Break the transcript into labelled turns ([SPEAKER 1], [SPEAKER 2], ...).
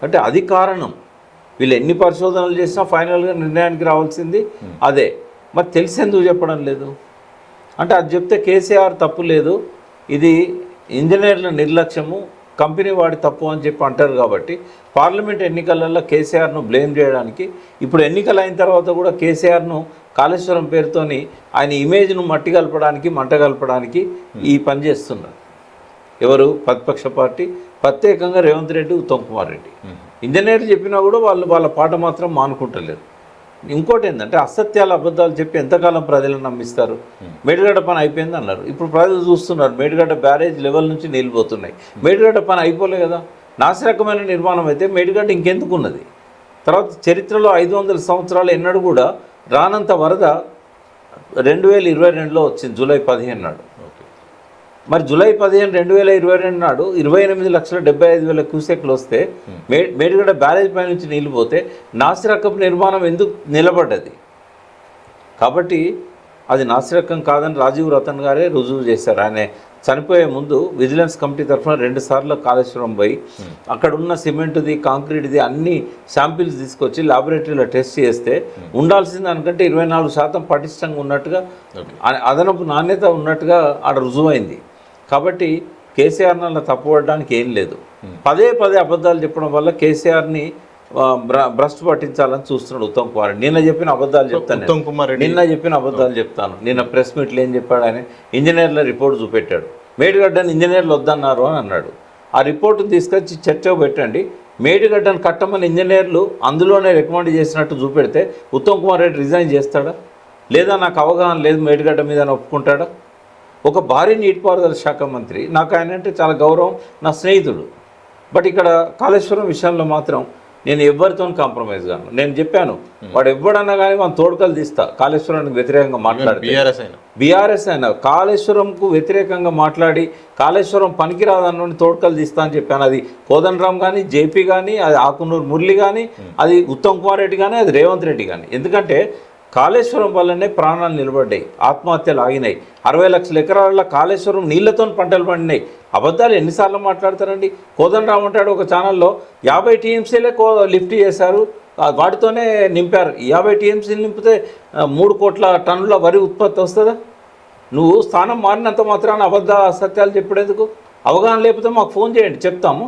[SPEAKER 1] అంటే అది కారణం. వీళ్ళు ఎన్ని పరిశోధనలు చేసినా ఫైనల్గా నిర్ణయానికి రావాల్సింది అదే. మరి తెలిసేందుకు చెప్పడం లేదు అంటే అది చెప్తే కేసీఆర్ తప్పు లేదు, ఇది ఇంజనీర్ల నిర్లక్ష్యము, కంపెనీ వాడి తప్పు అని చెప్పి అంటారు. కాబట్టి పార్లమెంట్ ఎన్నికలలో కేసీఆర్ను బ్లేమ్ చేయడానికి, ఇప్పుడు ఎన్నికలు అయిన తర్వాత కూడా కేసీఆర్ను కాళేశ్వరం పేరుతోని ఆయన ఇమేజ్ను మట్టి కలపడానికి, మంట కలపడానికి ఈ పని చేస్తున్నారు. ఎవరు? ప్రతిపక్ష పార్టీ, ప్రత్యేకంగా రేవంత్ రెడ్డి, ఉత్తమ్ కుమార్ రెడ్డి. ఇంజనీర్లు చెప్పినా కూడా వాళ్ళ పాట మాత్రం మానుకుంటలేరు. ఇంకోటి ఏంటంటే అసత్యాలు, అబద్ధాలు చెప్పి ఎంతకాలం ప్రజలను నమ్మిస్తారు? మేడిగడ్డ పని అయిపోయింది అన్నారు, ఇప్పుడు ప్రజలు చూస్తున్నారు మేడిగడ్డ బ్యారేజ్ లెవెల్ నుంచి నీళ్ళు పోతున్నాయి. మేడిగడ్డ పని అయిపోలే కదా. నాసిరకమైన నిర్మాణం అయితే మేడిగడ్డ ఇంకెందుకు ఉన్నది? తర్వాత చరిత్రలో 500 సంవత్సరాలు ఎన్నడూ కూడా రానంత వరద 2022లో వచ్చింది, జూలై 15 నాడు. మరి జూలై 15, 2022 నాడు 28,75,000 క్యూసెక్లు వస్తే మేడిగడ్డ బ్యారేజ్ పై నుంచి నీళ్ళు పోతే నాసిరకపు నిర్మాణం ఎందుకు నిలబడ్డది? కాబట్టి అది నాసిరకం కాదని రాజీవ్ రతన్ గారే రుజువు చేశారు. ఆయన చనిపోయే ముందు విజిలెన్స్ కమిటీ తరఫున 2 సార్లు కాళేశ్వరం పోయి అక్కడ ఉన్న సిమెంట్ది, కాంక్రీట్ది అన్ని శాంపిల్స్ తీసుకొచ్చి ల్యాబొరేటరీలో టెస్ట్ చేస్తే ఉండాల్సిన దానికంటే 24% పటిష్టంగా ఉన్నట్టుగా, అదనపు నాణ్యత ఉన్నట్టుగా ఆడ రుజువైంది. కాబట్టి కేసీఆర్ని అలా తప్పుపడడానికి ఏం లేదు. పదే అబద్ధాలు చెప్పడం వల్ల కేసీఆర్ని భ్రష్టు పట్టించాలని చూస్తున్నాడు ఉత్తమ్ కుమార్ రెడ్డి. నిన్న చెప్పిన అబద్ధాలు చెప్తాను. నిన్న ప్రెస్ మీట్లో ఏం చెప్పాడు ఆయన? ఇంజనీర్ల రిపోర్ట్ చూపెట్టాడు. మేడిగడ్డను ఇంజనీర్లు వద్దన్నారు అని అన్నాడు. ఆ రిపోర్టును తీసుకొచ్చి చర్చకు పెట్టండి. మేడిగడ్డను కట్టమని ఇంజనీర్లు అందులోనే రికమెండ్ చేసినట్టు చూపెడితే ఉత్తమ్ కుమార్ రెడ్డి రిజైన్ చేస్తాడా? లేదా నాకు అవగాహన లేదు మేడిగడ్డ మీద ఒప్పుకుంటాడా? ఒక భారీ నీటిపారుదల శాఖ మంత్రి, నాకు ఆయన అంటే చాలా గౌరవం, నా స్నేహితుడు. బట్ ఇక్కడ కాళేశ్వరం విషయంలో మాత్రం నేను ఎవరితో కాంప్రమైజ్ గాను. నేను చెప్పాను, వాడు ఎవ్వడన్నా కానీ మనం తోడుకలు తీస్తా. కాళేశ్వరానికి వ్యతిరేకంగా మాట్లాడి బీఆర్ఎస్ అయినా కాళేశ్వరంకు వ్యతిరేకంగా మాట్లాడి కాళేశ్వరం పనికిరాదన్న తోడుకలు తీస్తా అని చెప్పాను. అది కోదండరామ్ కానీ, జేపీ కానీ, అది ఆకునూరు మురళి కానీ, అది ఉత్తమ్ కుమార్ రెడ్డి కానీ, అది రేవంత్ రెడ్డి కానీ. ఎందుకంటే కాళేశ్వరం వల్లనే ప్రాణాలు నిలబడ్డాయి, ఆత్మహత్యలు ఆగినాయి. 60 లక్షల ఎకరాల కాళేశ్వరం నీళ్లతో పంటలు పండినాయి. అబద్ధాలు ఎన్నిసార్లు మాట్లాడతారండి? కోదండరామ్ అంటాడు ఒక ఛానల్లో 50 టీఎంసీలే లిఫ్ట్ చేశారు, వాటితోనే నింపారు. 50 టీఎంసీలు నింపితే 3 కోట్ల టన్నుల వరి ఉత్పత్తి వస్తుందా? నువ్వు స్థానం మారినంత మాత్రాన అబద్ధాలు, అసత్యాలు చెప్పేందుకు? అవగాహన లేకపోతే మాకు ఫోన్ చేయండి, చెప్తాము.